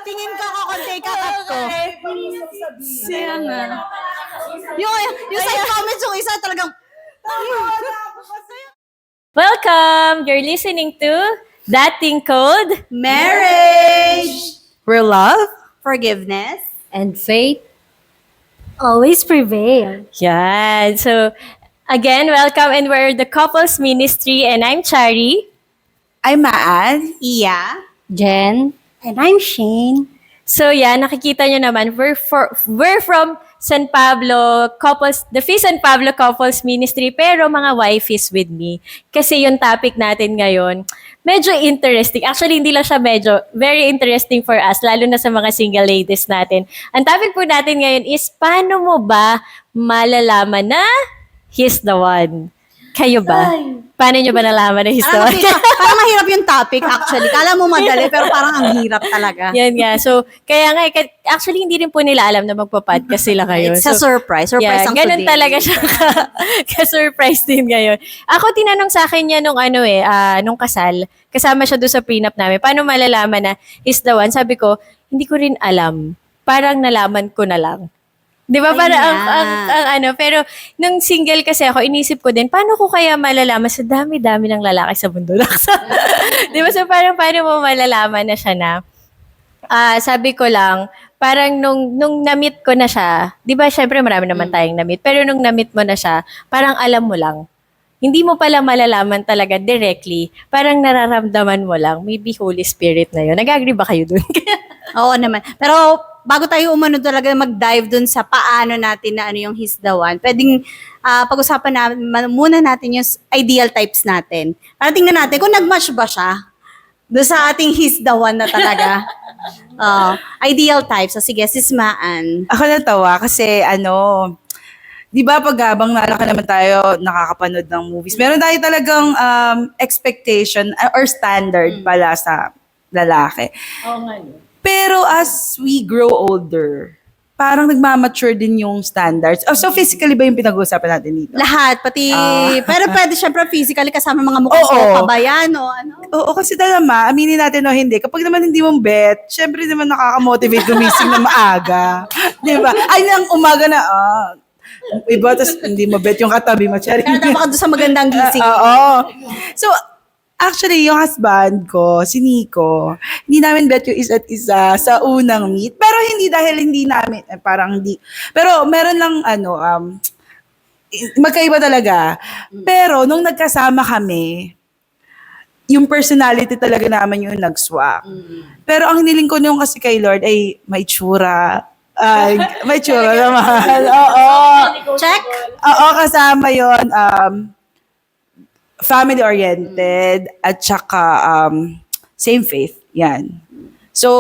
Tingin ko konti kakat ko. Siya nga. Yung side comments yung isa talagang... Welcome! You're listening to Dating Code Marriage! Real love? Forgiveness. And faith always prevail. Yan. So, again, welcome and we're the Couples Ministry and I'm Chari. I'm Maan. Iya. Jen. And I'm Shane. So, yan, nakikita nyo naman, we're from San Pablo Couples, the Fee San Pablo Couples Ministry, pero mga wife is with me. Kasi yung topic natin ngayon, medyo interesting. Actually, hindi lang siya medyo, very interesting for us, lalo na sa mga single ladies natin. Ang topic po natin ngayon is, paano mo ba malalaman na he's the one? Kayo ba? Paano nyo ba nalaman na he's the one? Parang mahirap yung topic actually. Kala mo madali pero parang ang hirap talaga. Yan nga. So, kaya nga, actually, hindi rin po nila alam na magpa-podcast sila kayo. It's a surprise. Surprise ang ganun today. talaga siya ka-surprise din ngayon. Ako, tinanong sa akin niya nung kasal. Kasama siya doon sa prenup namin. Paano malalaman na he's the one? Sabi ko, hindi ko rin alam. Parang nalaman ko na lang. Di ba? Para pero nung single kasi ako, inisip ko din, paano ko kaya malalaman sa dami-dami ng lalaki sa mundo? Di ba? So parang paano mo malalaman na siya na? Sabi ko lang, parang nung na-meet ko na siya, di ba, syempre marami naman tayong na-meet, pero nung na-meet mo na siya, parang alam mo lang. Hindi mo pala malalaman talaga directly, parang nararamdaman mo lang, maybe Holy Spirit na yun. Nag-agree ba kayo dun? Oo naman. Pero bago tayo talaga mag-dive dun sa paano natin na ano yung he's the one, pwedeng pag-usapan muna natin yung ideal types natin. Para tingnan natin kung nag-match ba siya doon sa ating he's the one na talaga. Ideal types. So sige, sis Maan. Ako natawa kasi di ba pag habang nalaki naman tayo nakakapanood ng movies, meron tayo talagang expectation or standard pala sa lalaki. Oo nga. Pero as we grow older, parang nagmamature din yung standards. So physically ba yung pinag-uusapan natin dito? Lahat, pati, pero pwede syempre physically kasama mga mukhang Oo. kabayan o ano. Oo, kasi talaga aminin natin o hindi. Kapag naman hindi mong bet, syempre naman nakaka-motivate gumising na maaga. Di ba? Ay, nang umaga na, iba, tapos hindi mo bet yung katabi mo. Kaya dapat ka doon sa magandang gising. Oo. So, actually, yung husband ko, si Nico, hindi namin bet yung isa't isa sa unang meet. Pero hindi dahil hindi namin, parang hindi. Pero meron lang, magkaiba talaga. Pero nung nagkasama kami, yung personality talaga naman yung nag-swak. Pero ang hiniling ko nung kasi kay Lord ay may tsura. May tsura naman. Oo. Check. Oo, kasama yun. Family-oriented at saka same faith. Yan. So,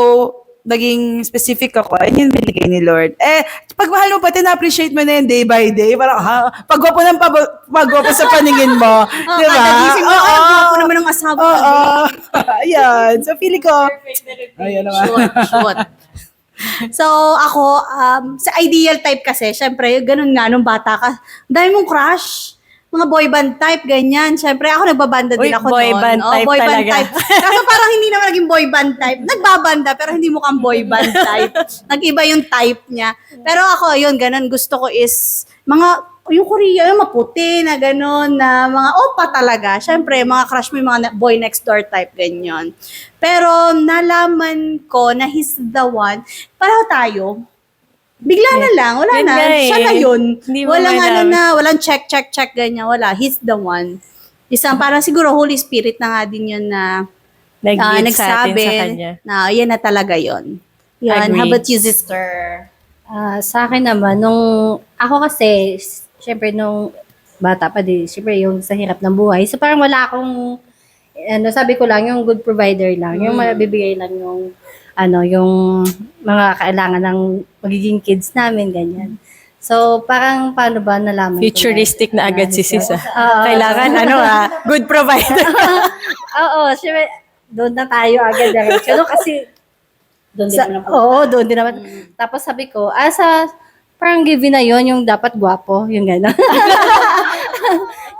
naging specific ako. Ayun yung binigay ni Lord. Pag mahal mo pati na-appreciate mo na yun day by day. Parang, pagwapo ng pagwapo sa paningin mo. Di ba? Kadagising mo, gwapo naman ng asawa. Oo. Ayan. So, feeling ko. Ayan naman. Shoot. So, ako, sa ideal type kasi, syempre, ganun nga, nung bata ka, dahil mong crush. Mga boy band type, ganyan. Syempre, ako nagbabanda din ako boy noon. band type boy band talaga. type. Kaso parang hindi naman naging boy band type. Nagbabanda, pero hindi mukhang boy band type. Nag-iba yung type niya. Pero ako, yun, ganun. Gusto ko is, yung Korea, yung maputi na gano'n, na mga opa talaga. Syempre, mga crush mo yung mga boy next door type, ganyan. Pero nalaman ko na he's the one. Pareho tayo. Bigla na lang, wala Yun na. nga eh. Siya na yun. Hindi mo Walang malaman. walang check, ganyan. Wala. He's the one. Isang parang siguro Holy Spirit na nga din yun na Nag-lead sa atin nagsabi sa kanya. na yan na talaga yun. Yan. Agree. How about you, sister? Sa akin naman, ako kasi, syempre nung bata pa din, syempre yung sa hirap ng buhay. So parang wala akong, sabi ko lang, yung good provider lang. Yung mabibigay lang yung mga kailangan ng magiging kids namin, ganyan. So, parang paano ba nalaman ko Futuristic na agad si Sis. Oo. Kailangan, good provider. Oo, syempre, doon na tayo agad. Pero kasi, doon din naman. Doon din naman. Tapos sabi ko, parang given na yon yung dapat gwapo, yung gano'n.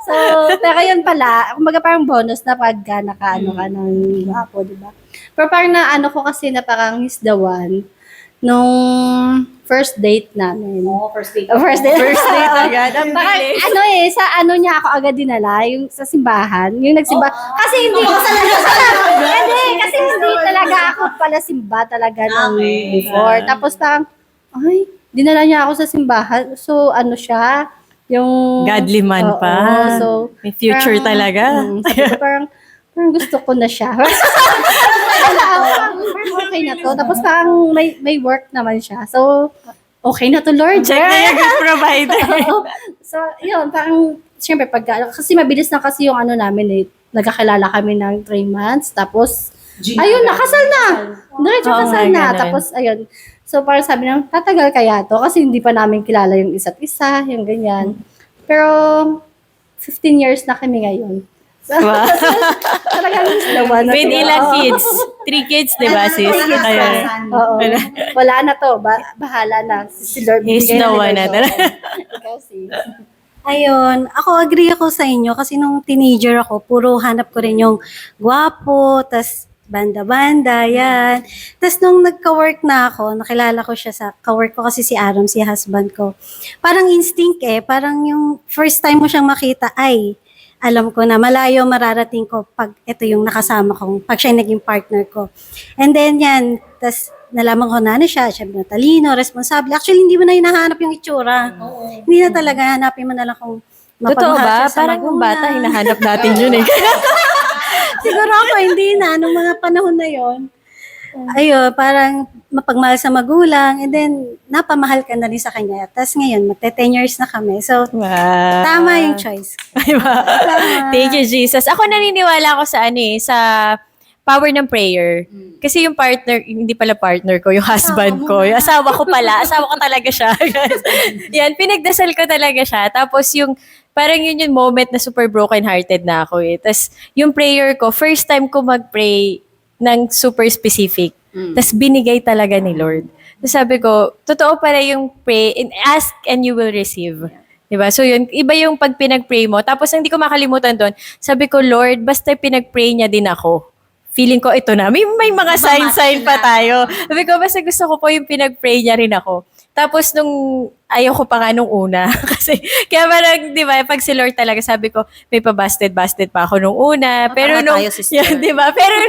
So, pero yun pala, kumbaga parang bonus na pagka nakaano ka ng gwapo, di ba? Pero parang naano ko kasi na parang he's the one nung first date namin. First date. First date. First date agad. Ang Parang, bilis. sa ano niya ako agad dinala, yung sa simbahan, yung nagsimba. Kasi hindi, kasi hindi talaga ako pala simba talaga nung before. Tapos parang, ay, dinala niya ako sa simbahan. So, ano siya, yung... Godly man Oo, pa. so, May future parang, talaga. sabi ko parang gusto ko na siya. Parang okay na to. Tapos parang may work naman siya. So, okay na to, Lord. Check na yung good provider. So, yun, parang, siyempre, kasi mabilis na kasi yung ano namin nagkakilala kami ng 3 months. Tapos, ayun, nakasal na. Diretso Oo kasal nga, na. ganun. Tapos, ayun. So, parang sabi nang, tatagal kaya to? Kasi hindi pa namin kilala yung isa't isa, yung ganyan. Pero, 15 years na kami ngayon. So, Wow. talagang the one na With to. ilang Oo. kids? 3 kids, di ba, sis? Ayun. Oo. Wala na to. Bahala na. Si Lord. He's bigay the ni one Lord na to. talaga. Ikaw, sis. Ayun, ako agree ako sa inyo kasi nung teenager ako, puro hanap ko rin yung gwapo, tas banda-banda, yan. Tas nung nagka-work na ako, nakilala ko siya sa, ka-work ko kasi si Aram, si husband ko. Parang instinct parang yung first time mo siyang makita, ay, alam ko na malayo mararating ko pag ito yung nakasama ko, pag siya yung naging partner ko. And then yan, tas nalaman ko na ano siya matalino, responsable. Actually, hindi mo na hinahanap yung itsura. Hindi na talaga, hanapin mo na lang kung Totoo mapagmahal ba? siya sa Parang yung magulang. bata, hinahanap natin yun eh. Siguro ako, hindi na. Nung mga panahon na yon, ayun, parang mapagmahal sa magulang, and then, napamahal ka na rin sa kanya. Tapos ngayon, magte-10 years na kami. So, Wow. tama yung choice. Diba? Thank you, Jesus. Ako naniniwala ako sa sa power ng prayer. Kasi yung partner, hindi pala partner ko, yung husband ko. Yung asawa ko pala. Asawa ko talaga siya. Yan, pinagdasal ko talaga siya. Tapos yung, parang yun yung moment na super broken-hearted na ako eh. Tapos yung prayer ko, first time ko mag-pray ng super specific. Tapos binigay talaga ni Lord. Tapos sabi ko, totoo pala yung pray, and ask and you will receive. Diba? So yun, iba yung pag pinag-pray mo. Tapos hindi ko makalimutan doon, sabi ko, Lord, basta pinag-pray niya din ako. Feeling ko ito na. May mga sign pa tayo. Sabi ko, basta gusto ko po yung pinag-pray niya rin ako. Tapos nung, ayaw ko pa nga nung una. Kasi, kaya parang, di ba, pag si Lord talaga, sabi ko, may pa-busted pa ako nung una. Pero tama nung, tayo, sister. yan, di ba? Pero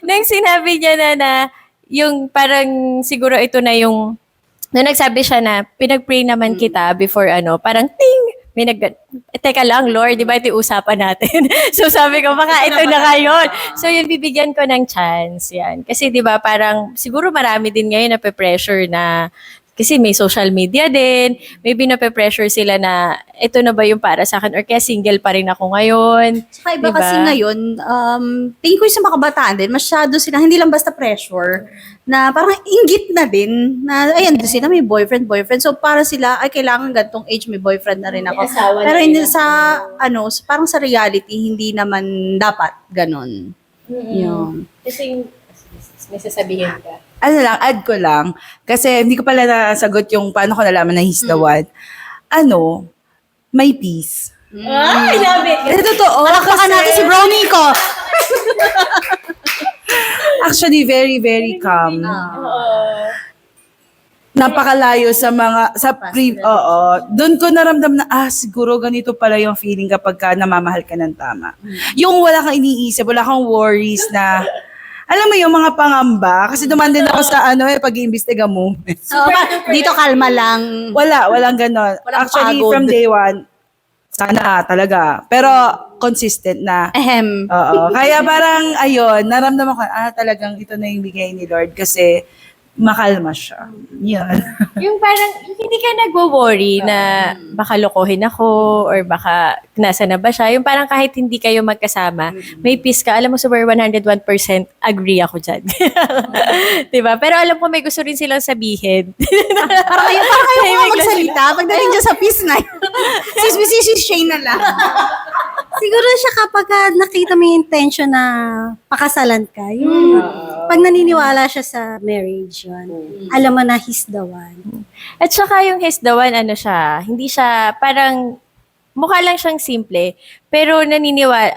nung sinabi niya na, yung parang, siguro ito na yung, nung nagsabi siya na, pinag-pray naman kita before parang ting, may teka lang, Lord, di ba ito yung usapan natin? So sabi ko, baka ito na ngayon. So yun, bibigyan ko ng chance. Yan. Kasi di ba parang, siguro marami din ngayon na pressure na, kasi may social media din, maybe nape-pressure sila na ito na ba yung para sa akin or kaya single pa rin ako ngayon. Saka iba Diba? kasi ngayon, tingin ko yung sa mga kabataan din, masyado sila, hindi lang basta pressure, na parang inggit na din, na ayan, sila may boyfriend. So para sila, ay kailangan gantong age, may boyfriend na rin ako. Pero hindi sa, parang sa reality, hindi naman dapat ganon. Yun. Kasi may sasabihin ka. Add ko lang, kasi hindi ko pala nasagot yung paano ko nalaman na he's the one. May peace. I love it! Eh, totoo. Palakpakan natin si Brownie ko! Actually, very, very calm. Napakalayo sa mga, oo. Doon ko naramdam na, siguro ganito pala yung feeling kapag ka namamahal ka ng tama. Yung wala kang iniisip, wala kang worries na, alam mo yung mga pangamba, kasi duman din ako sa pag-iimbestiga moment. Dito kalma lang. Walang ganon. Walang Actually, pagod. from day one, sana talaga. Pero, consistent na. Ahem. Oo. Kaya parang, ayun, naramdaman ko, talagang ito na yung bigay ni Lord kasi makalma siya. Yan. Yung parang, hindi ka nagwo-worry na baka lokohin ako or baka nasa na ba siya. Yung parang kahit hindi kayo magkasama, may peace ka. Alam mo, super 101% agree ako dyan. Diba? Pero alam ko may gusto rin silang sabihin. Parang kayo mga magsalita pagdating dyan sa peace na yun. Sismi Shane na lang. Siguro siya kapag nakita mo yung intention na pakasalan ka, yung pag naniniwala siya sa marriage, yun, alam mo na he's the one. At saka yung he's the one, siya, hindi siya, parang, mukha lang siyang simple, pero naniniwala,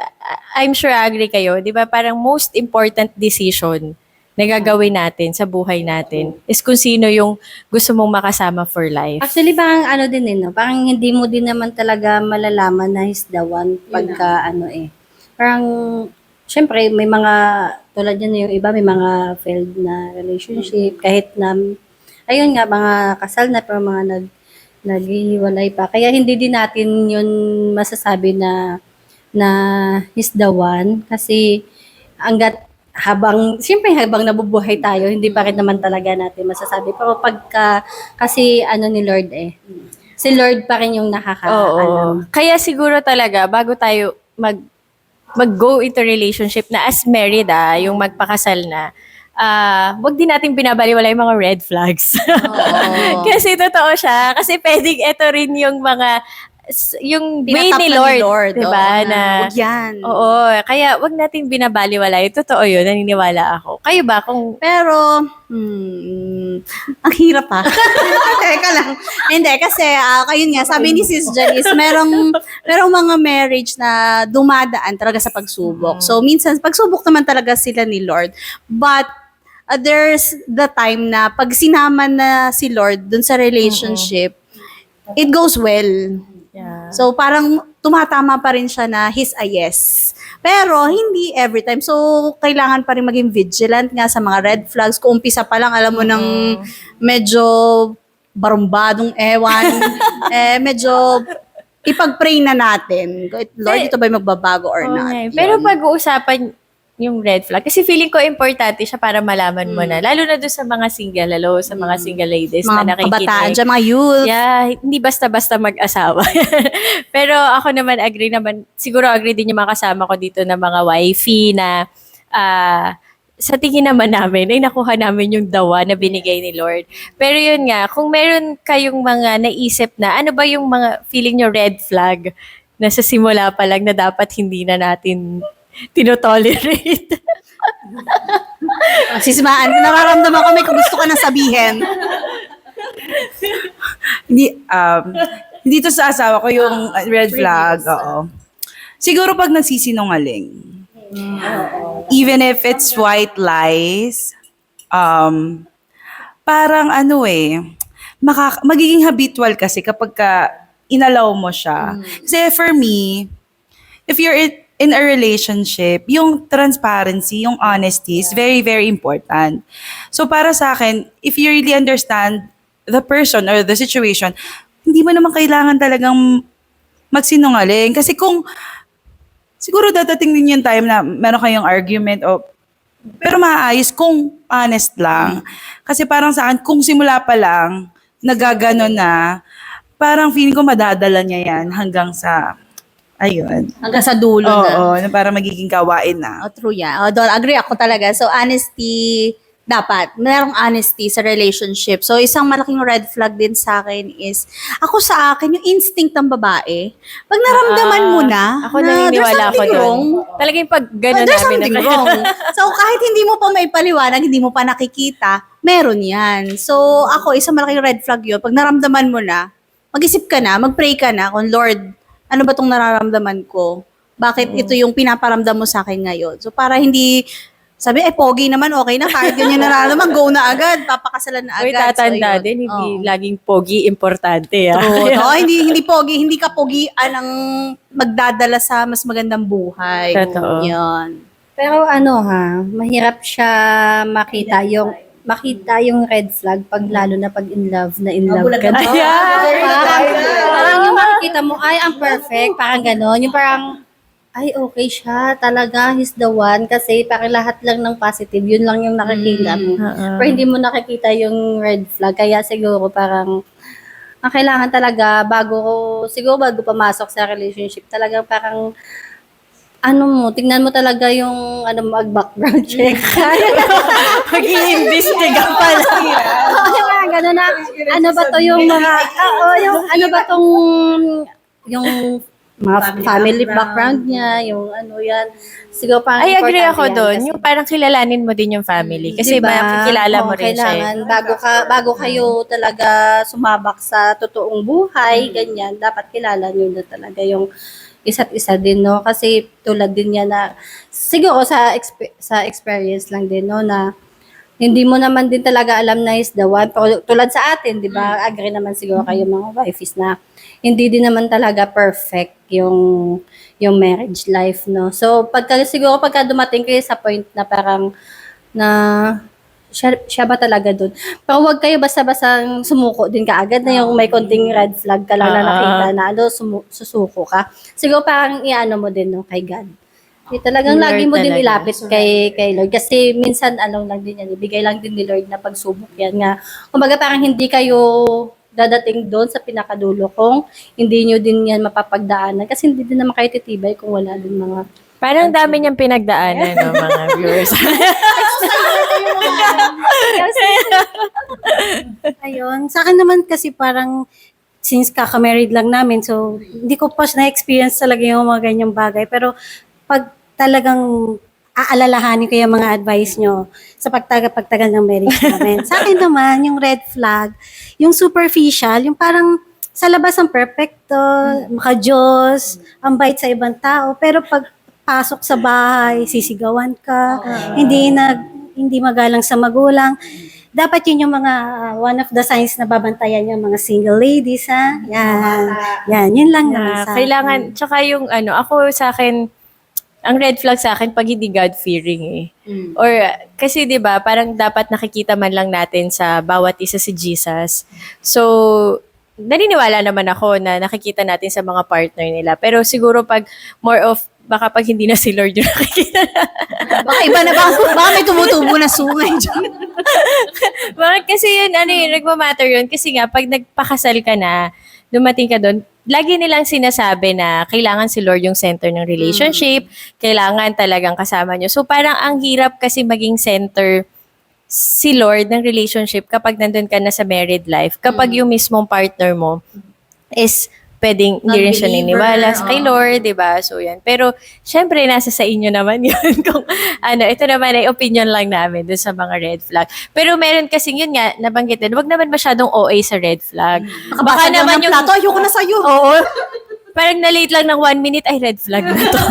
I'm sure agree kayo, di ba, parang most important decision nagagawin natin sa buhay natin is kung sino yung gusto mong makasama for life. Actually, parang ano din no? Parang hindi mo din naman talaga malalaman na he's the one pagka Parang, syempre, may mga, tulad yan yung iba, may mga failed na relationship, kahit na, ayun nga, mga kasal na, pero mga naghihiwalay pa. Kaya hindi din natin yun masasabi na he's the one. Kasi, siyempre habang nabubuhay tayo, hindi pa rin naman talaga natin masasabi. Pero kasi ni Lord si Lord pa rin yung Oo. nakakaalam. Kaya siguro talaga, bago tayo mag-go into relationship na as married, yung magpakasal na, wag din natin binabaliwala yung mga red flags. Kasi totoo siya. Kasi pwedeng ito rin yung yung way Tinatap ni na Lord. Diba? oo, Na, Huwag yan. oo. Kaya wag natin binabaliwala. Totoo yun. Naniniwala ako. Kayo ba? Pero, ang hirap ha. Teka lang. Hindi, kasi, ayun nga, sabi ni Sis Janice, merong mga marriage na dumadaan talaga sa pagsubok. So, minsan, pagsubok naman talaga sila ni Lord. But, there's the time na pag sinama na si Lord dun sa relationship, it goes well. Yeah. So, parang tumatama pa rin siya na he's a yes. Pero, hindi every time. So, kailangan pa rin maging vigilant nga sa mga red flags. Kung umpisa pa lang, alam mo nang medyo barumbadong ewan, medyo ipag-pray na natin. Lord, ito ba'y magbabago or not? Okay. Pero Yun. pag-uusapan yung red flag, kasi feeling ko importante siya para malaman mo na. Lalo na doon sa mga single, sa mga single ladies na Mga kabataan nakikinig. dyan, mga youth. Yeah, hindi basta-basta mag-asawa. Pero ako naman, siguro agree din yung mga kasama ko dito na mga wifey na sa tingin naman namin, ay nakuha namin yung dawa na binigay ni Lord. Pero yun nga, kung meron kayong mga naisip na, ano ba yung mga feeling nyo red flag na sa simula pa lang na dapat hindi na natin tinotolerate. Sismaan, nararamdaman ko may gusto ka na sabihin. Hindi to sa asawa ko yung red flag. Oo. Siguro pag nagsisinungaling. Even if it's white lies, parang magiging habitual kasi kapag inalaw mo siya. Kasi for me, if you're in a relationship, yung transparency, yung honesty is very, very important. So para sa akin, if you really understand the person or the situation, hindi mo naman kailangan talagang magsinungaling. Kasi siguro dadating din yung time na meron kayong argument pero maayos kung honest lang. Kasi parang sa akin, kung simula pa lang, nagagano na, parang feeling ko madadala niya yan hanggang sa, ayun. Hanggang sa dulo na. Oo, na parang magiging gawain na. Oh, true yan. Doon, agree ako talaga. So, honesty, dapat. Merong honesty sa relationship. So, isang malaking red flag din sa akin is, sa akin, yung instinct ng babae. Pag naramdaman mo na, Ako naniniwala ako there's something doon. wrong, Talagang pag gano'n there's namin. something wrong. So, kahit hindi mo pa may paliwanag, hindi mo pa nakikita, meron yan. So, isang malaking red flag yun. Pag naramdaman mo na, mag-isip ka na, mag-pray ka na kung Lord, ano ba itong nararamdaman ko? Bakit ito yung pinaparamdam mo sa akin ngayon? So, para hindi, sabi, pogi naman, okay na. Kahit ganyan nararamdaman, go na agad. Papakasalan na Uy, agad. tatanda So, yun. din, hindi Oo. laging pogi importante. True. Hindi pogi, hindi ka pogian ang magdadala sa mas magandang buhay. Totoo. Yan. Pero mahirap siya makita yung red flag lalo na pag in love na ka na. Parang yung makikita mo, ay, ang perfect, parang gano'n. Yung parang, ay, okay siya, talaga, he's the one. Kasi parang lahat lang ng positive, yun lang yung nakikita mo. Pero hindi mo nakikita yung red flag. Kaya siguro parang, ang kailangan talaga, bago pumasok sa relationship, talagang parang, tingnan mo talaga yung, mag-background check. Mag-iimbestiga pala. Yung mga gano'n na, ano ba to yung mga, yung ano ba tong, yung mga family background niya, yung yan. Siguro parang Ay, agree ako importante yan doon. kasi- Yung parang kilalanin mo din yung family. Kasi Diba? makikilala mo Oo, rin siya. kailangan, bago kayo talaga sumabak sa totoong buhay, ganyan, dapat kilala nyo na talaga yung isa't isa din, no? Kasi tulad din niya na, siguro sa experience lang din, no, na hindi mo naman din talaga alam na is the one. Pero tulad sa atin, di ba? Agree naman siguro kayo mga wifeys na hindi din naman talaga perfect yung marriage life, no? So, siguro pagka dumating kayo sa point na parang na siya ba talaga dun? Pero huwag kayo basta-basta sumuko din kaagad na yung may konting red flag ka lang na nakita na susuko ka. Siguro parang iano mo din, no, kay God. Talagang Lord lagi mo din talaga. ilapit kay Lord. Kasi minsan, lang din yan, ibigay lang din ni Lord na pagsubok yan nga. Kumbaga parang hindi kayo dadating doon sa pinakadulo kung hindi nyo din yan mapapagdaanan. Kasi hindi din naman kayo titibay kung wala din mga... Parang dami niyang pinagdaanan, no, mga viewers. Ayun. Sa akin naman kasi parang since kaka-married lang namin, so hindi ko pa na-experience talaga yung mga ganyang bagay. Pero pag talagang aalalahanin ko yung mga advice nyo sa pagtagal ng marriage namin. Sa akin naman, yung red flag, yung superficial, yung parang sa labas ang perfecto, maka-Diyos, ang bait sa ibang tao, pero pag pasok sa bahay, sisigawan ka, hindi magalang sa magulang. Dapat yun yung mga one of the signs na babantayan yung mga single ladies, ha? Yan, yun lang naman sa Kailangan, tsaka yung ako sa akin, ang red flag sa akin pag hindi God-fearing eh. Or, kasi 'di ba parang dapat nakikita man lang natin sa bawat isa si Jesus. So, naniniwala naman ako na nakikita natin sa mga partner nila. Pero siguro pag more of, baka pag hindi na si Lord yung nakikita Baka iba na ba? Baka may tumutubo na sungay dyan. Bakit kasi yun, nagmamatter yun. Kasi nga, pag nagpakasal ka na, dumating ka doon, lagi nilang sinasabi na kailangan si Lord yung center ng relationship, kailangan talagang kasama nyo. So parang ang hirap kasi maging center si Lord ng relationship kapag nandun ka na sa married life. Kapag yung mismong partner mo is pwedeng hindi rin siya Non-believer, niniwala kay Lord, di ba? So, yan. Pero, syempre, nasa sa inyo naman yun. Kung, ito naman ay opinion lang namin dun sa mga red flag. Pero meron kasi yun nga, nabanggit din, wag naman masyadong OA sa red flag. Baka naman yung plato, ayoko na sa'yo. Oo. Parang na-late lang ng 1 minute, ay red flag na to.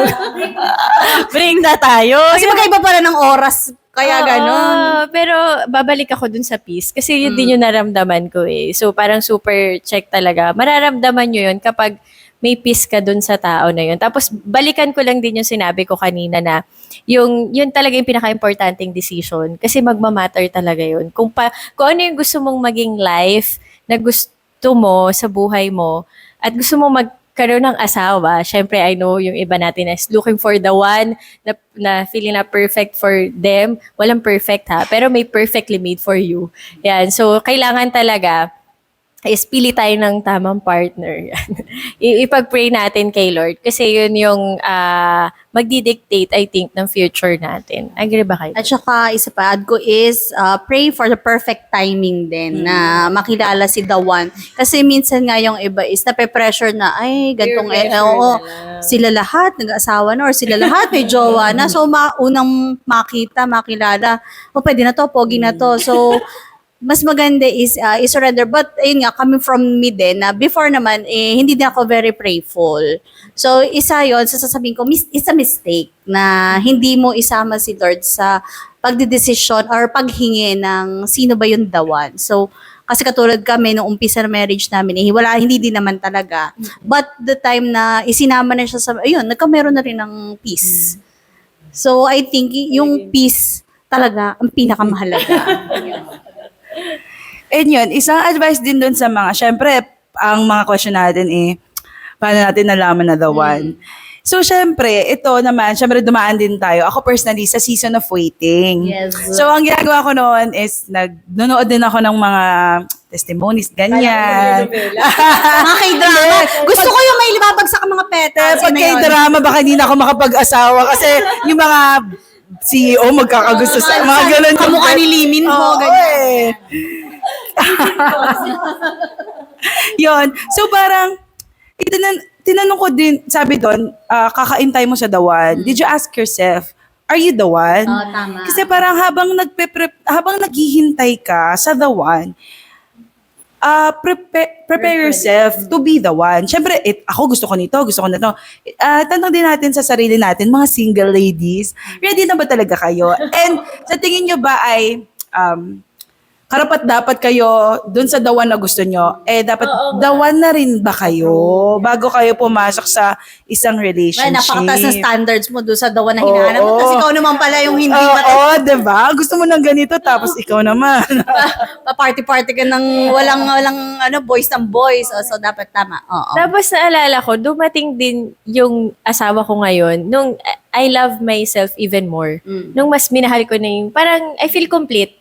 Bring na tayo. Kasi magkaiba pala ng oras. Kaya Oo, ganon. pero babalik ako dun sa peace kasi yun din yung naramdaman ko eh. So parang super check talaga. Mararamdaman nyo yun kapag may peace ka dun sa tao na yun. Tapos balikan ko lang din yung sinabi ko kanina na yun talaga yung pinaka-importanting decision kasi magmamatter talaga yun. Kung ano yung gusto mong maging life na gusto mo sa buhay mo at gusto mo magkaroon ng asawa, syempre I know yung iba natin is looking for the one na feeling na perfect for them. Walang perfect ha, pero may perfectly made for you. Yan, so kailangan talaga is pili tayo ng tamang partner. Ipag-pray natin kay Lord kasi yun yung magdidictate, I think, ng future natin. Agree ba kayo? At saka, isa pa, add ko is, pray for the perfect timing din na makilala si the one. Kasi minsan nga yung iba is nape-pressure na, ay, gantong, sila lahat, nag-asawa na, or sila lahat, may jowa na. So, unang makilala, pwede na to, pogi na to. So, mas maganda is surrender. But, ayun nga, coming from me din, na before naman, hindi din ako very prayerful. So, isa yon sasabihin ko, it's a mistake na hindi mo isama si Lord sa pagdidesisyon or paghingi ng sino ba yung the one. So, kasi katulad kami, nung umpisa na marriage namin, hindi din naman talaga. But the time na isinama na siya sa, ayun, nagkameron na rin ng peace. So, I think yung peace talaga ang pinakamahalaga. And yun, isang advice din dun sa mga, syempre, ang mga question natin paano natin nalaman na the one. So, syempre, ito naman, syempre dumaan din tayo. Ako personally, sa season of waiting. Yes. So, ang ginagawa ko noon is, nanonood din ako ng mga testimonies, ganyan. Mga k-drama. Gusto ko yung may lumabagsak ang mga petals. Pag kay drama, baka hindi na ako makapag-asawa kasi yung mga CEO magkakagusto sa mga ganun. Kamukha ni Lee Min Ho, Oo, ganyan. Yun. So parang, tinanong ko din, sabi doon, kakaintay mo sa the one. Did you ask yourself, are you the one? Tama. Kasi parang habang naghihintay ka sa the one, prepare yourself to be the one. Siyempre, ako gusto ko nito, gusto ko na to. Tanong din natin sa sarili natin, mga single ladies, ready na ba talaga kayo? And sa tingin nyo ba ay karapat dapat kayo dun sa the one na gusto nyo, dapat the one na rin ba kayo bago kayo pumasok sa isang Well, relationship? napakataas ng standards mo doon sa dawa na hinahanap mo. Oo. Tapos ikaw naman pala yung hindi Oo, diba? Gusto mo ng ganito, tapos ikaw naman. pa-party-party ka ng walang boys ng boys. So, dapat tama. Oo. Tapos naalala ko, dumating din yung asawa ko ngayon, nung I love myself even more. Nung mas minahal ko na yung, parang I feel complete.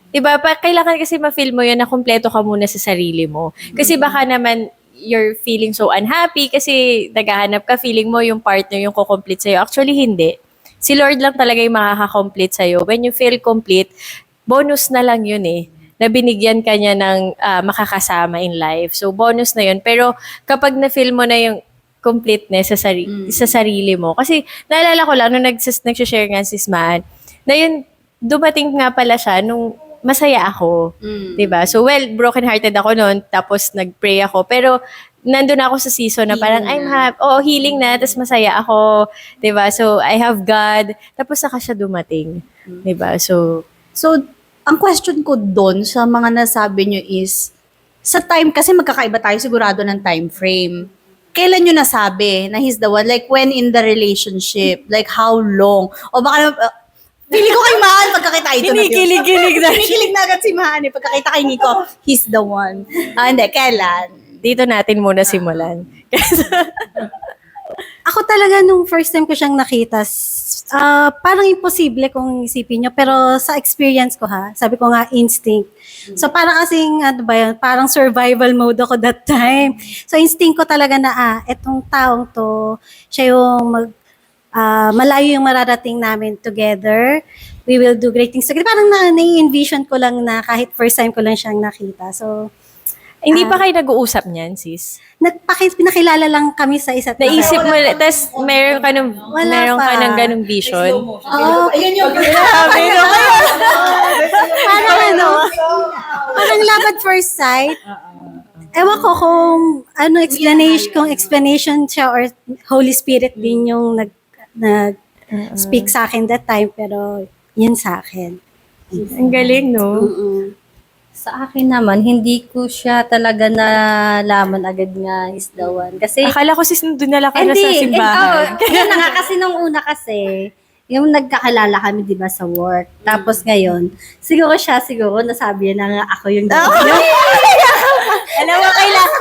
Diba? Kailangan kasi ma-feel mo yun na kumpleto ka muna sa sarili mo. Kasi baka naman you're feeling so unhappy kasi naghahanap ka, feeling mo yung partner yung kukomplete sa'yo. Actually, hindi. Si Lord lang talaga yung makaka-complete sa'yo. When you feel complete, bonus na lang yun eh. Na binigyan ka niya ng makakasama in life. So, bonus na yun. Pero kapag na-feel mo na yung completeness sa sarili mo. Kasi naalala ko lang, nung nagsishare nga si Smaan, na yun, dumating nga pala siya nung masaya ako. 'Di ba? So, broken-hearted ako noon, tapos nag-pray ako. Pero, nandun ako sa season na parang, I'm happy. Oh, healing na, tapos masaya ako. 'Di ba? So, I have God. Tapos, saka siya dumating. 'Di ba? So, ang question ko doon sa mga nasabi nyo is, sa time, kasi magkakaiba tayo sigurado ng time frame. Kailan nyo nasabi na he's the one? Like, when in the relationship? Like, how long? O baka, pili ko kay Mahan pagkakita ito na yun. kinikilig na. Kinikilig na agad si Mahan eh. Pagkakita kay Nico, he's the one. Hindi, kailan? Dito natin muna simulan. Ako talaga nung first time ko siyang nakita, parang imposible kung isipin nyo. Pero sa experience ko sabi ko nga instinct. So parang kasing, ano ba yun, parang survival mode ako that time. So instinct ko talaga na, etong taong to, siya yung malayo yung mararating namin together. We will do great things together. Parang na-envision ko lang na kahit first time ko lang siyang nakita. So, Hindi pa kayo nag-uusap niyan, sis? pinakilala lang kami sa isa't isa. Naisip mo, tas meron ka pa. ng ganung vision. Oo, Ayun yung Grabe, no? parang love at first sight. Ewan ko kung explanation siya or Holy Spirit din yung nag-speak sa akin that time, pero yun sa akin. Ang galing, no? Sa akin naman, hindi ko siya talaga nalaman agad nga is the one. Kasi, Akala ko sis, nandun na lang ka na sa simbahan. Yun na nga, kasi nung una kasi, yung nagkakalala kami, di ba, sa work. Tapos ngayon, siguro nasabi niya na nga ako yung Alam mo, kailangan.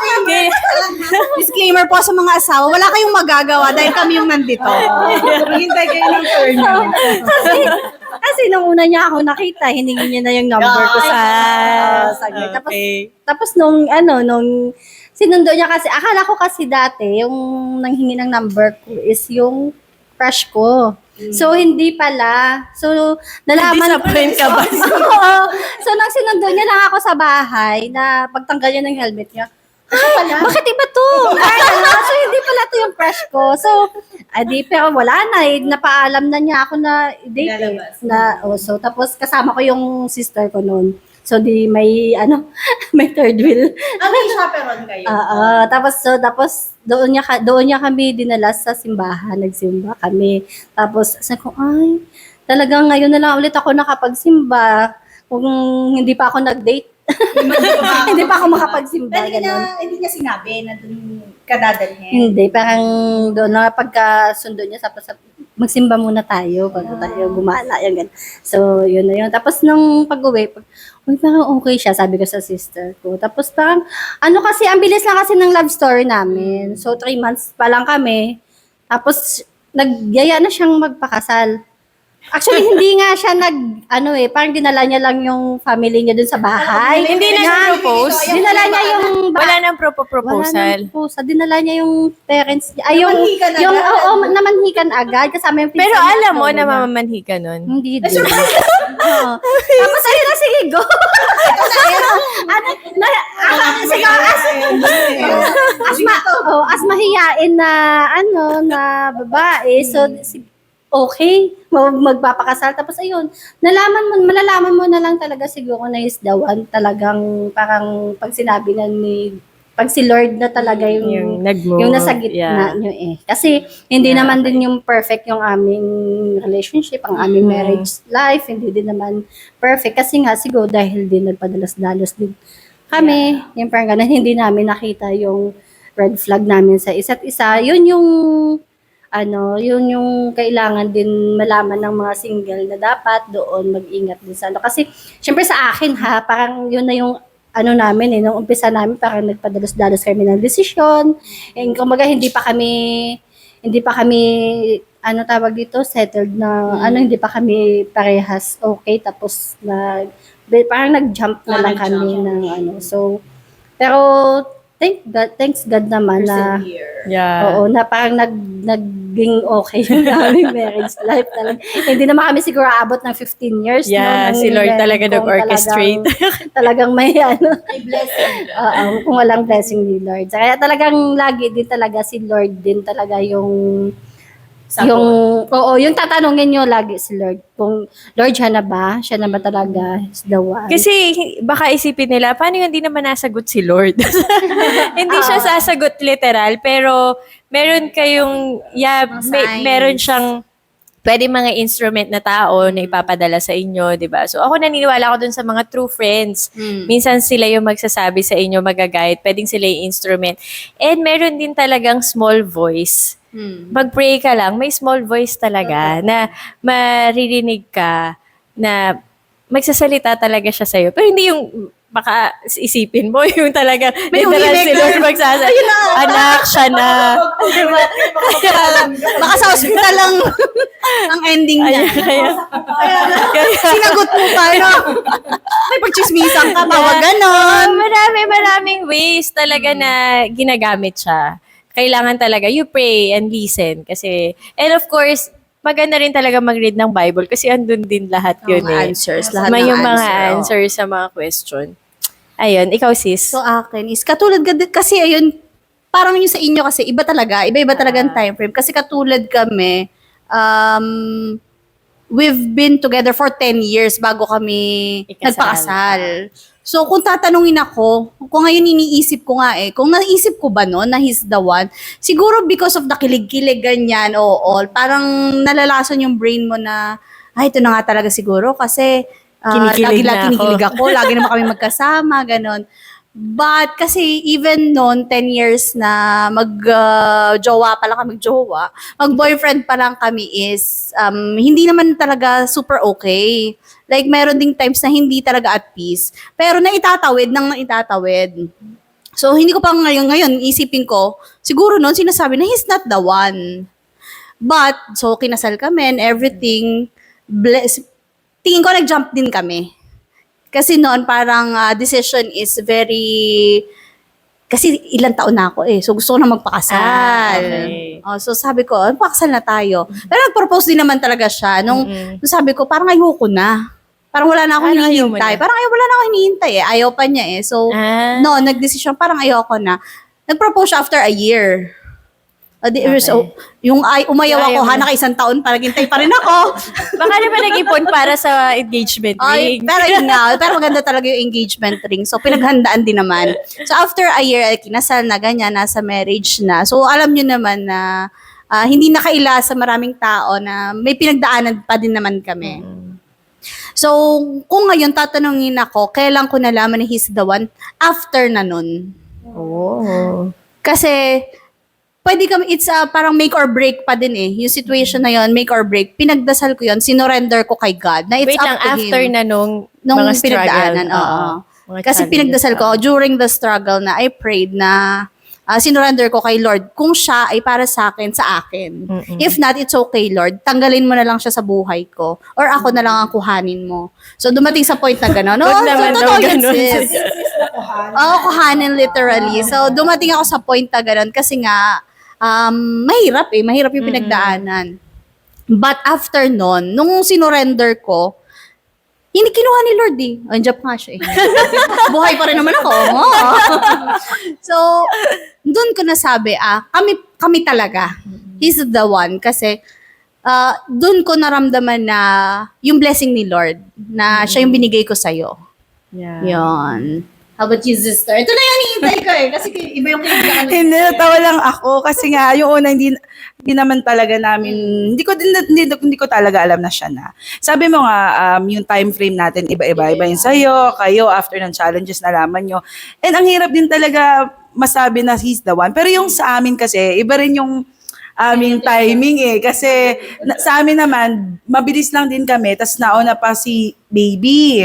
disclaimer po sa mga asawa, wala kayong magagawa dahil kami yung nandito. Hintay kayo ng turn. Kasi nung una niya ako nakita, hiningi niya na yung number ko sa Tapos, tapos nung sinundo niya kasi, akala ko kasi dati, yung nanghingi ng number ko is yung crush ko. So, hindi pala. So, nalaman Disappoint ka ba? Oo. So, nang sinundo niya lang ako sa bahay na pagtanggal niya ng helmet niya, bakit iba to? So, hindi pala to yung crush ko. So, pero wala na eh. Napaalam na niya ako na date eh. So, tapos kasama ko yung sister ko noon. So, may third wheel. May chaperon kayo. Tapos doon niya kami dinala sa simbahan, nagsimba kami. Tapos sabi ko, ay, talagang ngayon na lang ulit ako nakapagsimba. Kung hindi pa ako nag-date, hindi pa ako makapagsimba. Hindi niya sinabi na dun kadadalhin. Hindi, parang doon na pagkasundo niya, tapos magsimba muna tayo bago tayo gumala. Yan, ganun. So, yun na yun. Tapos nung pag-uwi, parang okay siya, sabi ko sa sister ko. Tapos parang, kasi, ang bilis lang kasi ng love story namin. So, 3 months pa lang kami. Tapos, nagyaya na siyang magpakasal. Actually, hindi nga siya parang dinala niya lang yung family niya dun sa bahay. Hindi na siya propose. Dinala niya yung Wala nang proposal. Dinala niya yung parents niya. Ay, Namanhikan agad? namanhikan agad. Kasama yung Pero pinsan niya, alam mo lolo na niya. mamamanhi ka nun. Hindi din. Oo. Tapos ayun na, sige, go. As mahiyain na babae. So, okay, magpapakasal. Tapos ayun, malalaman mo na lang talaga siguro na is the one. Talagang parang pag sinabi na ni pag si Lord na talaga yung nag-move. yung nasa gitna nyo eh. Kasi hindi naman din yung perfect yung aming relationship, ang aming marriage life, hindi din naman perfect. Kasi nga siguro dahil din nagpadalos-dalos din kami, yung parang ganun, hindi namin nakita yung red flag namin sa isa't isa. Yun yung kailangan din malaman ng mga single na dapat doon mag-ingat din sa ano. Kasi syempre sa akin parang yun na yung namin nung umpisa namin parang nagpadalos-dalos kami ng desisyon. And kumbaga hindi pa kami tawag dito, settled na hindi pa kami parehas okay, tapos parang nag-jump na lang kami ng So pero thanks God naman na Yeah. oo, na parang naging okay yung aming marriage life talaga. Hindi naman kami siguro aabot ng 15 years. Yeah, ng si Lord marriage talaga kung nag-orchestrate. Talagang may blessing. Kung walang blessing ni Lord. Kaya talagang lagi din talaga si Lord din talaga yung yung tatanungin nyo lagi si Lord. Kung Lord, siya na ba talaga is the one? Kasi baka isipin nila, paano yun, hindi naman nasagot si Lord? Hindi siya sasagot literal, pero meron kayong, meron siyang pwede mga instrument na tao na ipapadala sa inyo, di ba? So ako naniniwala ako dun sa mga true friends. Minsan sila yung magsasabi sa inyo, mag-guide, pwedeng sila yung instrument. And meron din talagang small voice. Mag-pray ka lang, may small voice talaga na maririnig ka na magsasalita talaga siya sa'yo. Pero hindi yung baka isipin mo yung talaga May literal umimik si Lord na. magsasalita. Anak, siya na. Baka sa hospital lang ang ending niya. Sinagot mo pa, no? May pagchismisan ka, bawag ganon. Maraming ways talaga na ginagamit siya. Kailangan talaga, you pray and listen. Kasi, and of course, maganda rin talaga mag-read ng Bible kasi andun din lahat yun Mga answers, lahat May ng yung mga answer, answers sa mga question. Ayun, ikaw sis. So akin is, katulad kasi ayun, parang yung sa inyo kasi, iba talaga ang time frame. Kasi katulad kami, we've been together for 10 years bago kami Ikasal. nagpakasal. So, kung tatanungin ako, kung ngayon iniisip ko nga kung naisip ko ba noon na he's the one, siguro because of the kilig-kilig ganyan o all, parang nalalason yung brain mo na, ito na nga talaga siguro kasi Kinikilig na ako. kinikilig ako, lagi naman kami magkasama, ganon. But kasi even noon, 10 years na mag-jowa pa lang kami, mag-boyfriend pa lang kami is, hindi naman talaga super okay. Like, meron ding times na hindi talaga at peace. Pero naitatawid. So, hindi ko pa ngayon, isipin ko, siguro noon sinasabi na he's not the one. But, so, kinasal kami and everything, tingin ko nag-jump din kami. Kasi noon, parang decision is very... Kasi ilang taon na ako So, gusto ko na magpakasal. Okay. So, sabi ko, magpakasal na tayo. Pero nag-propose din naman talaga siya. Nung sabi ko, parang ayoko na. Parang wala na akong Ayaw mo hinihintay. na? Wala na akong hinihintay Ayaw pa niya So, no, nag-decision, parang ayoko na. Nag-propose siya after a year. So, umayaw Ayaw ako, mo na. naka 1 taon, parang hintay pa rin ako. Baka naman nag-ipon para sa engagement ring. Pero yun nga, pero maganda talaga yung engagement ring. So, pinaghandaan din naman. So, after a year, kinasal na ganyan, nasa marriage na. So, alam nyo naman na hindi nakaila sa maraming tao na may pinagdaanan pa din naman kami. So, kung ngayon tatanungin ako, kailan ko nalaman na he's the one? After na nun. Oh. Kasi, pwede kami, it's parang make or break pa din Yung situation na yon, make or break. Pinagdasal ko yon, sinorender ko kay God. Na it's Wait up lang, to after Him. na nung mga struggle. Pinagdaanan, oo. Mga Kasi challenges pinagdasal ko, during the struggle na I prayed na sinorender ko kay Lord, kung siya ay para sa akin, sa akin. If not, it's okay, Lord. Tanggalin mo na lang siya sa buhay ko. Or ako na lang ang kuhanin mo. So, dumating sa point na gano'n. Wag naman daw totoo yun, ganun. sis. Oo, kuhanin literally. So, dumating ako sa point na gano'n kasi nga, mahirap mahirap yung pinagdaanan. But after nun, nung sinorender ko, hindi kinuha ni Lord Andiyan nga siya Buhay pa rin naman ako. So, doon ko nasabi, kami talaga. He's the one. Kasi, doon ko naramdaman na yung blessing ni Lord, na siya yung binigay ko sa'yo. Yeah. Yun. How about you, sister? Ito na yung hinihintay ko eh. Kasi iba yung kaibigan. Hindi, natawa lang ako kasi nga yung una hindi naman talaga namin hindi ko talaga alam na siya na. Sabi mo nga yung time frame natin iba-iba yung sa'yo, kayo after ng challenges nalaman nyo. And ang hirap din talaga masabi na he's the one. Pero yung sa amin kasi iba rin yung aming timing eh. Kasi sa amin naman, mabilis lang din kami. Tas nauna pa si baby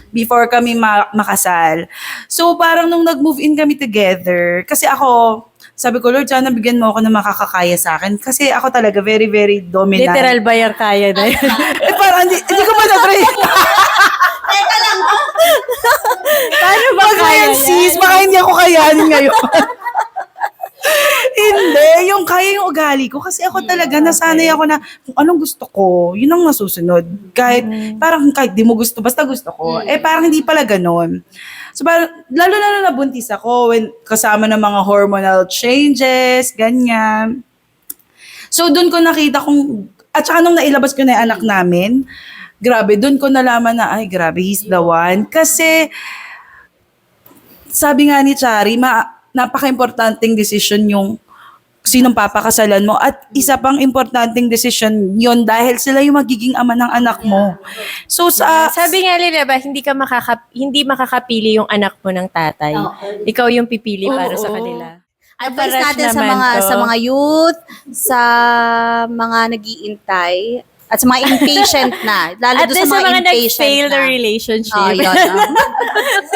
before kami makasal. So parang nung nag-move in kami together, kasi ako, sabi ko, Lord, sana bigyan mo ako na makakakaya sa akin. Kasi ako talaga very, very dominant. Literal ba yung kaya na yun? Eh parang hindi ko pa na-try. Paano ba Pag kaya yan, sis, baka hindi ako kayanin ngayon. Hindi, yung kaya yung ugali ko. Kasi ako talaga, nasanay ako na kung anong gusto ko, yun ang masusunod. Kahit di mo gusto, basta gusto ko. Eh parang hindi pala ganon. So parang, lalo na nabuntis ako when kasama ng mga hormonal changes, ganyan. So doon ko nakita at saka nung nailabas ko na yung anak namin, grabe, doon ko nalaman na, ay grabe, he's the one. Kasi, sabi nga ni Chari, napaka-importanting decision yung sinong papakasalan mo at isa pang importanting decision yon dahil sila yung magiging ama ng anak mo. So Sabi nga nila ba, hindi makakapili yung anak mo ng tatay. Ikaw yung pipili para sa kanila. Advice Paras natin sa naman to. mga youth, sa mga nag-iintay, at sa mga impatient na. Lalo At doon din sa mga impatient nag-fail na na. relationship. Oh, yun.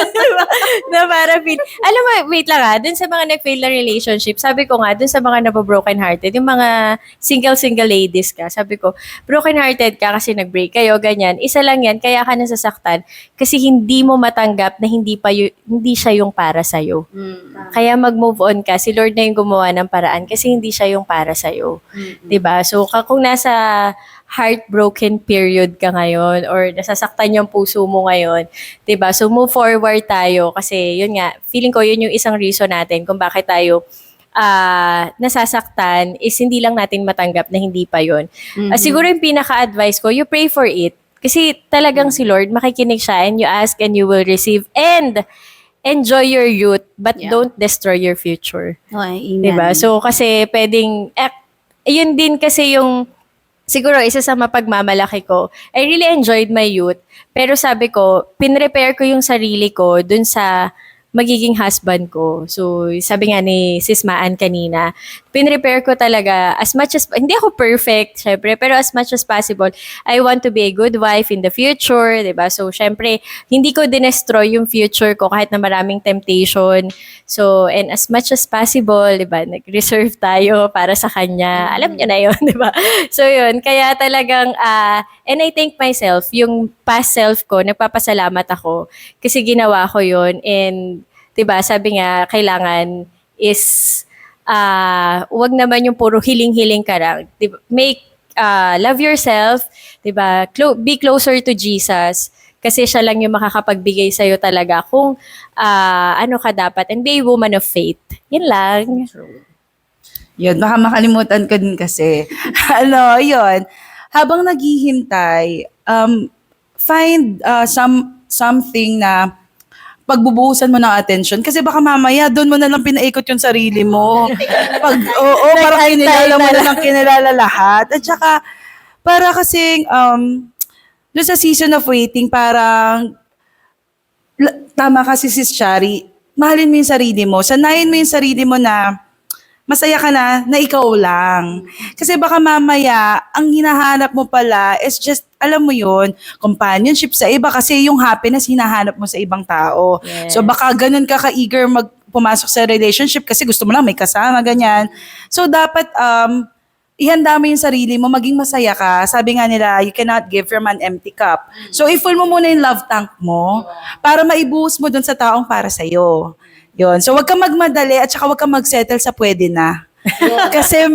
Diba? Na para alam mo, wait lang dun sa mga nag-fail na relationship, sabi ko nga, dun sa mga nabobroken hearted, yung mga single ladies ka, sabi ko, broken hearted ka kasi nag-break kayo, ganyan. Isa lang yan, kaya ka nasasaktan kasi hindi mo matanggap na hindi siya yung para sa'yo. Kaya mag-move on ka. Si Lord na yung gumawa ng paraan kasi hindi siya yung para sa'yo. Diba? So, kung nasa heartbroken period ka ngayon or nasasaktan yung puso mo ngayon, 'di ba? So move forward tayo kasi yun nga, feeling ko yun yung isang reason natin kung bakit tayo nasasaktan is hindi lang natin matanggap na hindi pa yun. Siguro yung pinaka-advice ko, you pray for it. Kasi talagang si Lord, makikinig siya and you ask and you will receive and enjoy your youth but don't destroy your future. Okay, amen. Diba? So, kasi pwedeng, yun din kasi yung, siguro isa sa mapagmamalaki ko, I really enjoyed my youth, pero sabi ko, pinrepare ko yung sarili ko dun sa magiging husband ko. So, sabi nga ni Sis Maan kanina, pinrepare ko talaga as much as, hindi ako perfect, syempre, pero as much as possible, I want to be a good wife in the future, diba? So, syempre, hindi ko dinestroy yung future ko kahit na maraming temptation. So, and as much as possible, diba, nag-reserve tayo para sa kanya. Alam niyo na yun, diba? So, yun, kaya talagang, and I thank myself, yung past self ko, nagpapasalamat ako kasi ginawa ko yun and 'di ba? Sabi nga kailangan is wag naman yung puro hiling-hiling ka lang. Diba? Make love yourself, 'di ba? Be closer to Jesus kasi siya lang yung makakapagbigay sa iyo talaga kung ano ka dapat and be a woman of faith. Yun lang. Yun, baka makalimutan ko din kasi. Yun. Habang naghihintay, find something na pagbubuhusan mo ng attention kasi baka mamaya doon mo na lang pinaikot yung sarili mo. Parang kinilala mo na lang kinilala lahat. At saka, para kasing, doon sa season of waiting, parang, tama kasi si Shari, mahalin mo yung sarili mo. Sanayin mo yung sarili mo na masaya ka na ikaw lang. Kasi baka mamaya, ang hinahanap mo pala is just, alam mo yun, companionship sa iba kasi yung happiness hinahanap mo sa ibang tao. Yes. So baka ganun ka ka-eager pumasok sa relationship kasi gusto mo lang may kasama, ganyan. So dapat, ihanda mo yung sarili mo, maging masaya ka. Sabi nga nila, you cannot give from an empty cup. So i-full mo muna yung love tank mo para maibuhos mo dun sa taong para sa'yo. Yun. So, wag kang magmadali at saka wag kang magsettle sa pwede na. Kasi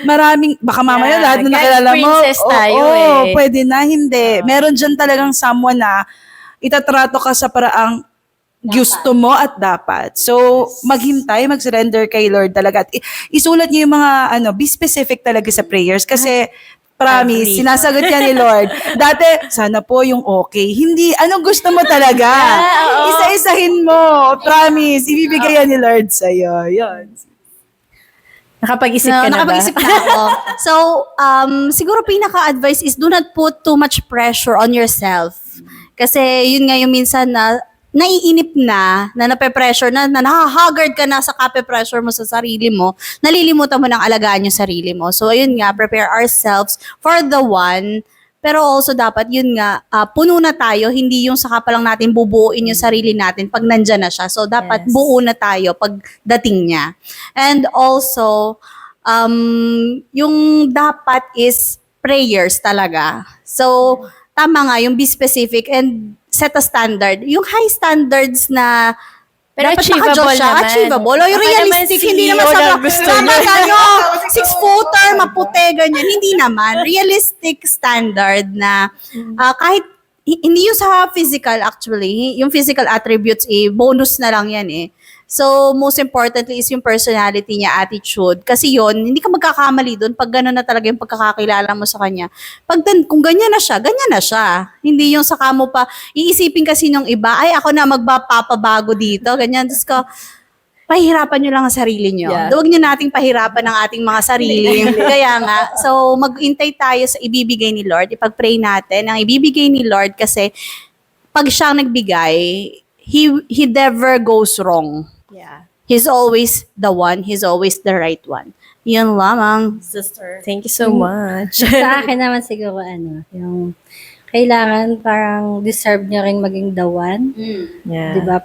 maraming, baka mamaya lahat na God's nakilala mo, princess tayo pwede na, hindi. Meron dyan talagang someone na itatrato ka sa paraang gusto mo at dapat. So, maghintay, mag-surrender kay Lord talaga. At isulat niyo yung mga, be specific talaga sa prayers kasi Promise, Lovely. sinasagot yan ni Lord. Dati, sana po yung okay. Hindi, anong gusto mo talaga? oo. Isa-isahin mo. Promise, ibibigay yan ni Lord sa'yo. Yun. Nakapag-isip ka na ba? Nakapag-isip na ako. So, siguro pinaka-advice is do not put too much pressure on yourself. Kasi yun nga yung minsan na naiinip na nape-pressure na nahahaggard ka na sa kape-pressure mo sa sarili mo, nalilimutan mo ng alagaan yung sarili mo. So, ayun nga, prepare ourselves for the one. Pero also dapat, yun nga, puno na tayo, hindi yung saka pa lang natin bubuuin yung sarili natin pag nandyan na siya. So, dapat Yes. buo na tayo pag dating niya. And also, yung dapat is prayers talaga. So, tama nga, yung be specific and set a standard. Yung high standards na Pero dapat achievable naka-Diyos siya, naman. achievable. O yung Baka realistic, naman hindi CEO naman sa lang gusto tama niya. tayo, 6-footer, maputi, ganyan. Hindi naman. Realistic standard na kahit hindi yung sa physical actually, yung physical attributes bonus na lang yan So, most importantly is yung personality niya, attitude. Kasi yon hindi ka magkakamali doon pag gano'n na talaga yung pagkakakilala mo sa kanya. Kung ganyan na siya. Hindi yung saka mo pa, iisipin kasi nung iba, ay ako na magpapabago dito, ganyan. Tapos ko, pahirapan nyo lang ang sarili nyo. Yeah. Huwag nyo nating pahirapan ang ating mga sarili. Kaya nga, so mag-intay tayo sa ibibigay ni Lord. Ipag-pray natin ang ibibigay ni Lord kasi pag siya nagbigay, He never goes wrong. Yeah. He's always the one. He's always the right one. Yun lamang. Sister, thank you so much. Sa akin naman siguro yung kailangan parang deserve nyo rin maging the one. Yeah. 'Di ba?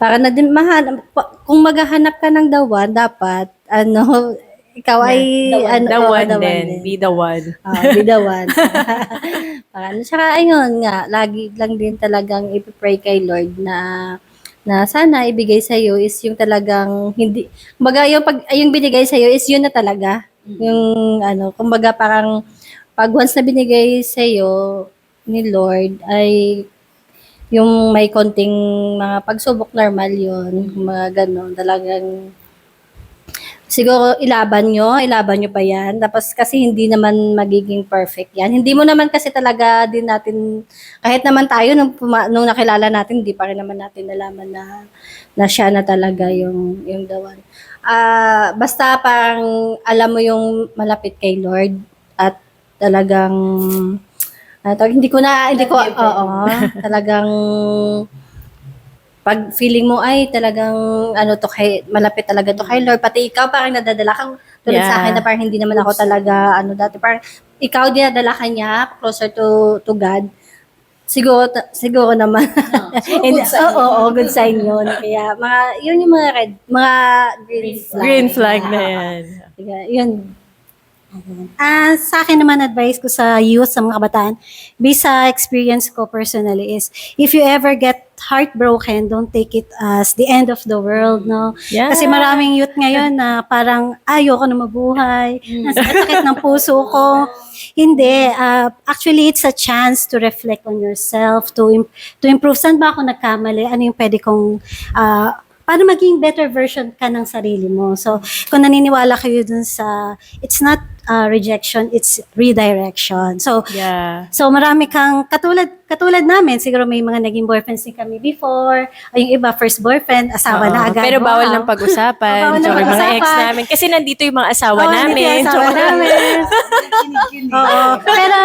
Para na din kung maghahanap ka ng the one, dapat ikaw ay The oo, one the din. Be the one. Be the one. Saka ayun nga, lagi lang din talagang ipipray kay Lord na sana ibigay sa iyo is yung talagang hindi, kumbaga yung binigay sa iyo is yun na talaga. Yung kumbaga parang pag once na binigay sa iyo ni Lord ay yung may konting mga pagsubok normal yun, mga ganon, talagang siguro ilaban nyo pa yan. Tapos kasi hindi naman magiging perfect yan. Hindi mo naman kasi talaga din natin, kahit naman tayo nung nakilala natin, hindi pa rin naman natin nalaman na siya na talaga yung the one. Basta parang alam mo yung malapit kay Lord at talagang talagang pag feeling mo ay talagang malapit talaga to kay Lord, pati ikaw parang nadadala kang tulad sa akin na parang hindi naman ako talaga dati parang ikaw dinadala ka niya closer to God. Siguro naman. Good sign yun. Kaya yun yung mga Green flag na yan. Kaya, yun. Sa akin naman advice ko sa youth, sa mga kabataan, based sa experience ko personally is, if you ever get heartbroken, don't take it as the end of the world, no? Yeah. Kasi maraming youth ngayon na parang, ayoko na mabuhay, sakit ng puso ko. Hindi. Actually, it's a chance to reflect on yourself, to improve. Saan ba ako nagkamali? Ano yung pwede kong para maging better version ka ng sarili mo. So, kung naniniwala kayo dun sa, it's not rejection, it's redirection. So, Yeah. so marami kang, katulad namin, siguro may mga naging boyfriends din kami before, o yung iba, first boyfriend, asawa Oo. na agad. Pero bawal Wow. ng pag-usapan. Bawal ng Tsaka yung mga ex pag-usapan. namin. Kasi nandito yung mga asawa Oo, namin. hindi yung asawa Tsaka- namin. Oo. Pero,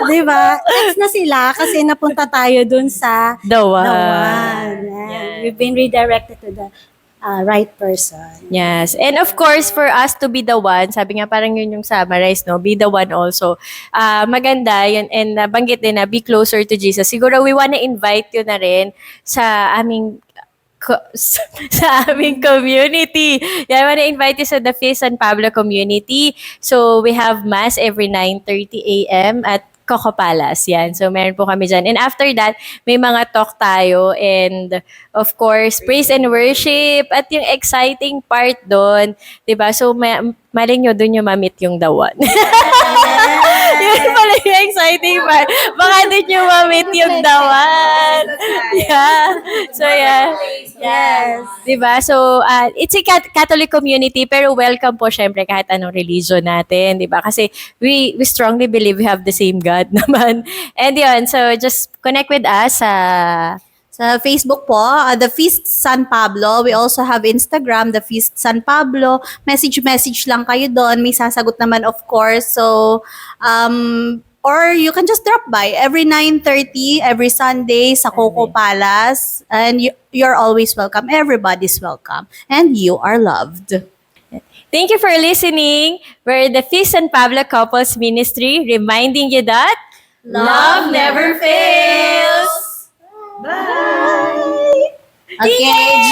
di ba? Ex na sila kasi napunta tayo dun sa The one. the one. Yan. We've been redirected to the right person. Yes. And of course, for us to be the one, sabi nga parang yun yung summarize, no? Be the one also. Maganda yun. And banggit din na be closer to Jesus. Siguro we wanna invite you na rin sa aming sa aming community. Yeah, I wanna invite you sa the Fee San Pablo community. So, we have mass every 9:30 a.m. at Coco Palace. Yan. So, meron po kami dyan. And after that, may mga talk tayo. And, of course, praise and worship. At yung exciting part doon, diba? So, mali nyo doon yung mamit yung the one. Yun pala pala yung exciting part. Baka din nyo ma-meet yung dawan. Yeah. So, yeah. Yes. Diba? So, it's a Catholic community, pero welcome po syempre kahit anong religion natin. Diba? Kasi we strongly believe we have the same God naman. And yun, so just connect with us Sa Facebook po, The Feast San Pablo. We also have Instagram, The Feast San Pablo. Message lang kayo doon. May sasagot naman, of course. So, or you can just drop by every 9:30 every Sunday sa Coco Palace. And you're always welcome. Everybody's welcome. And you are loved. Thank you for listening. We're the Feast San Pablo Couples Ministry, reminding you that love never fails. Okay,